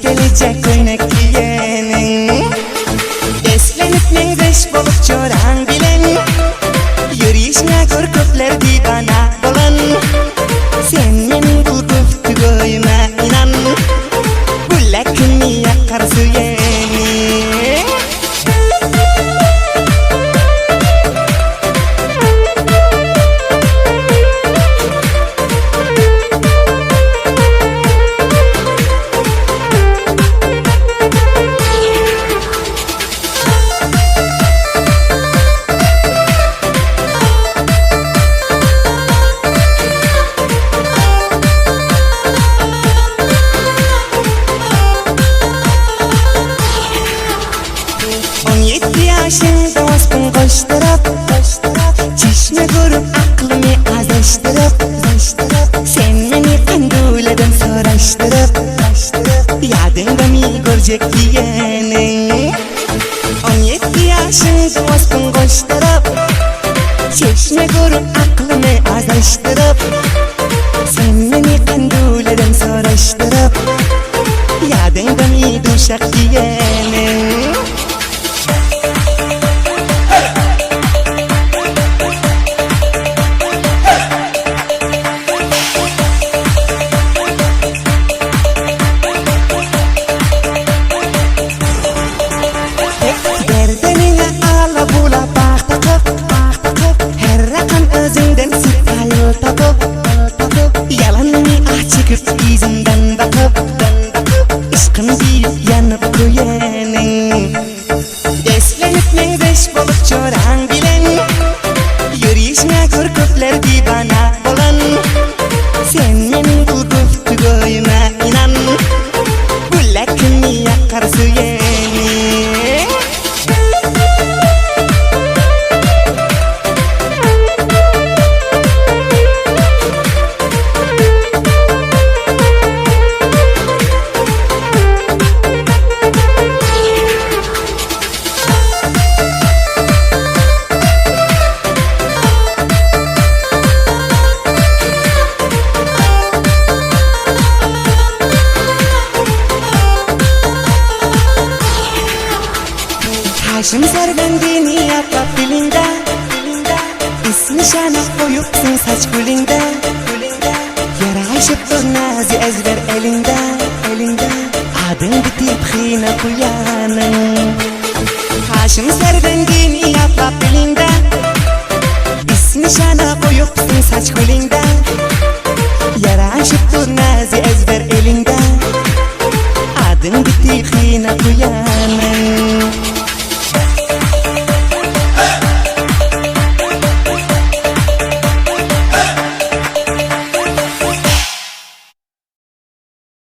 gelecek koynak giyenin. Eslenip neydeş bolup çoran bilen, yürüyüşüne gör köpler divana bolan. Sen menin bu güftügoyuma inan, güllek künni yakar suyeni. Yaşında vaspın koşturup çişme görüp aklımı azlaştırıp, sen beni kanduladın soraştırıp, yadında mı görecek diyenin. 17 yaşında vaspın koşturup çişme görüp aklımı azlaştırıp, sen beni kanduladın soraştırıp, yadında mı duşak diyenin. İzinden bakıp, ışkın bir yanıp koyenin. Deslenip neydeş bolup çoran bilen, yürüyüşüne gör köpler divana bolan. Sen menin bu güftügoyuma inan, güllek künni yakar suyeni. Haşim serbendiğini yapıp dilinde, ismi şana koyupsun saç gülünde. Yaraşıp dur nazi ezber elinde, adın bitip hina kuyanın. Haşim serbendiğini yapıp dilinde, ismi şana koyupsun saç gülünde. Yaraşıp dur nazi ezber elinde, adın bitip hina kuyanın.